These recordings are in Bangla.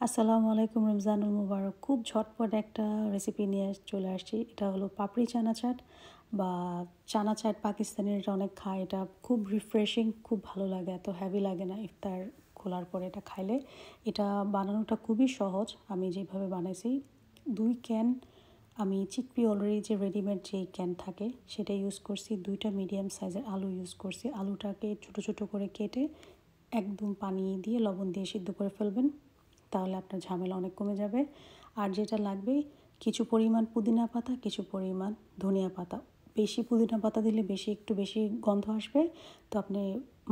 আসসালামু আলাইকুম, রমজানুল মুবারক। খুব ঝটপট একটা রেসিপি নিয়ে চলে আসছি। এটা হলো পাপড়ি চানা চাট বা চানা চাট। পাকিস্তানিরা এটা অনেক খায়। এটা খুব রিফ্রেশিং, খুব ভালো লাগে, এত হেভি লাগে না ইফতার খোলার পরে এটা খাইলে। এটা বানানোটা খুবই সহজ। আমি যেভাবে বানাইছি, 2 ক্যান আমি চিকপি অলরেডি যে রেডিমেড যেই ক্যান থাকে সেটা ইউজ করছি। 2টা মিডিয়াম সাইজের আলু ইউজ করছি। আলুটাকে ছোটো ছোটো করে কেটে একদম পানি দিয়ে লবণ দিয়ে সিদ্ধ করে ফেলবেন, তাহলে আপনার ঝামেলা অনেক কমে যাবে। আর যেটা লাগবে, কিছু পরিমাণ পুদিনা পাতা, কিছু পরিমাণ ধনিয়া পাতা। বেশি পুদিনা পাতা দিলে একটু বেশি গন্ধ আসবে, তো আপনি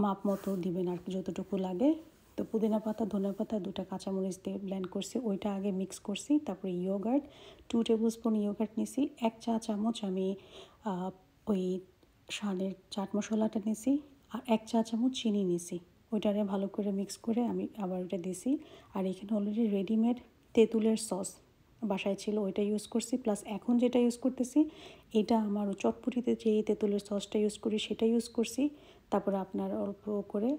মাপ মতো দিবেন আর যতটুকু লাগে। তো পুদিনা পাতা, ধনিয়া পাতা, 2টা কাঁচামরিচ দিয়ে ব্লেন্ড করছি, ওইটা আগে মিক্স করছি। তারপরে ইয়োগার্ট 2 টেবিল স্পুন ইয়োগার্ট নিছি। 1 চা চামচ আমি ওই শানের চাট মশলাটা নিছি, আর 1 চা চামচ চিনি নিছি। ওইটারে ভালো করে মিক্স করে আমি আবার ওটা দিছি। আর এখানে অলরেডি রেডিমেড তেঁতুলের সস বাসায় ছিল, ওইটা ইউজ করছি। প্লাস এখন যেটা ইউজ করতেছি, এটা আমার চটপটিতে যে তেঁতুলের সসটা ইউজ করি সেটা ইউজ করছি। তারপরে আপনার অল্প করে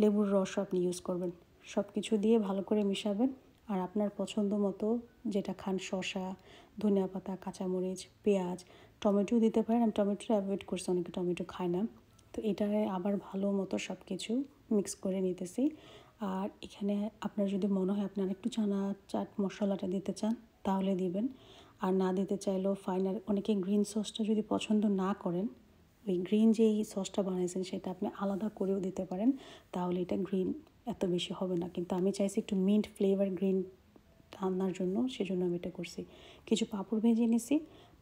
লেবুর রসও আপনি ইউজ করবেন। সব কিছু দিয়ে ভালো করে মিশাবেন। আর আপনার পছন্দ মতো যেটা খান, শসা, ধনিয়া পাতা, কাঁচামরিচ, পেঁয়াজ, টমেটো দিতে পারেন। আমি টমেটোটা অ্যাভয়েড করছি, অনেকে টমেটো খায় না। তো এটারে আবার ভালো মতো সব কিছু মিক্স করে নিতেছি। আর এখানে আপনার যদি মনে হয় আপনার একটু চানা চাট মশলাটা দিতে চান তাহলে দিবেন, আর না দিতে চাইলেও ফাইন। আর অনেকে গ্রিন সসটা যদি পছন্দ না করেন, ওই গ্রিন যেই সসটা বানাইছেন সেটা আপনি আলাদা করেও দিতে পারেন, তাহলে এটা গ্রিন এত বেশি হবে না। কিন্তু আমি চাইছি একটু মিন্ট ফ্লেভার গ্রিন আনার জন্য, সেজন্য আমি এটা করছি। কিছু পাঁপড় ভেজে নিছি,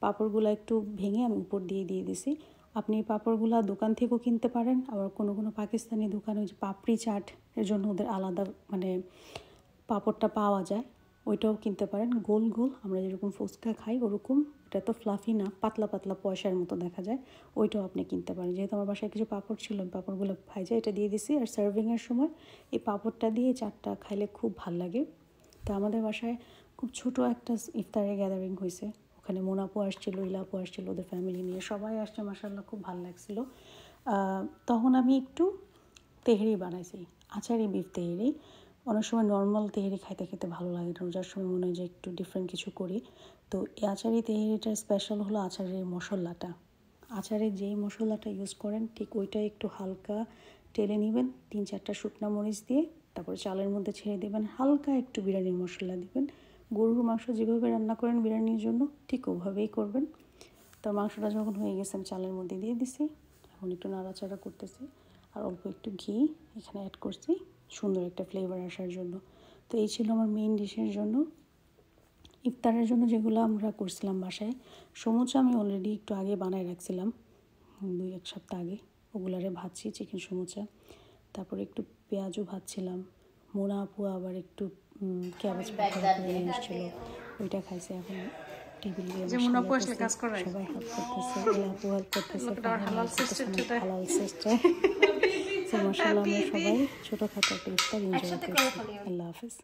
পাঁপড়গুলো একটু ভেঙে আমি উপর দিয়ে দিছি। আপনি পাঁপড়গুলো দোকান থেকেও কিনতে পারেন, আবার কোনো কোনো পাকিস্তানি দোকানে ওই যে পাপড়ি চাট এর জন্য ওদের আলাদা পাঁপড়টা পাওয়া যায়, ওইটাও কিনতে পারেন। গোল গোল আমরা যেরকম ফুচকা খাই ওরকম, এটা তো ফ্লাফি না, পাতলা পাতলা পয়সার মতো দেখা যায়, ওইটাও আপনি কিনতে পারেন। যেহেতু আমার বাসায় কিছু পাঁপড় ছিল, পাঁপড়গুলো ভাইজা এটা দিয়ে দিছি। আর সার্ভিংয়ের সময় এই পাঁপড়টা দিয়ে চাটটা খাইলে খুব ভাল লাগে। তো আমাদের বাসায় খুব ছোটো একটা ইফতারের গ্যাদারিং হয়েছে, ওখানে মোনাপু আসছিলো, ইলাপু আসছিলো, ওদের ফ্যামিলি নিয়ে সবাই আসছে, মাশাআল্লাহ খুব ভালো লাগছিলো। তখন আমি একটু তেহেরি বানাইছি, আচারি বিফ তেহেরি। অনেক সময় নর্মাল তেহেরি খাইতে খেতে ভালো লাগে না, রোজার সময় মনে হয় যে একটু ডিফারেন্ট কিছু করি। তো এই আচারি তেহেরিটার স্পেশাল হলো আচারের মশলাটা। আচারের যেই মশলাটা ইউজ করেন ঠিক ওইটাই একটু হালকা টেলে নেবেন, 3-4টা শুকনো মরিচ দিয়ে, তারপরে চালের মধ্যে ছেড়ে দেবেন, হালকা একটু বিরিয়ানির মশলা দিবেন। গরুর মাংস যেভাবে রান্না করেন বিরিয়ানির জন্য ঠিক ওভাবেই করবেন। তো মাংসটা যখন হয়ে গেছে আমি চালের মধ্যে দিয়ে দিছি, এখন একটু নাড়াচাড়া করতেছি। আর অল্প একটু ঘি এখানে অ্যাড করছি সুন্দর একটা ফ্লেভার আসার জন্য। তো এই ছিল আমার মেইন ডিশের জন্য। ইফতারের জন্য যেগুলো আমরা করছিলাম বাসায়, সমুচা আমি অলরেডি একটু আগে বানায় রাখছিলাম, 2-1 সপ্তাহ আগে। ওগুলারে ভাজছি, চিকেন সমুচা। তারপরে একটু পেঁয়াজও ভাজছিলাম। মোনা আপু আবার একটু ক্যাবেজ পাকোড়া করে নিয়ে এসেছিলো, ওইটা খাইছে। এখন টেবিল দিয়ে সবাই হেল্প করতেছে, আপু হেল্প করতেছে, হালাল সিস্টার। তো মাশাআল্লাহ আমরা সবাই ছোটোখাটো একটা ইফতার এনজয় করছি। আল্লাহ হাফিজ।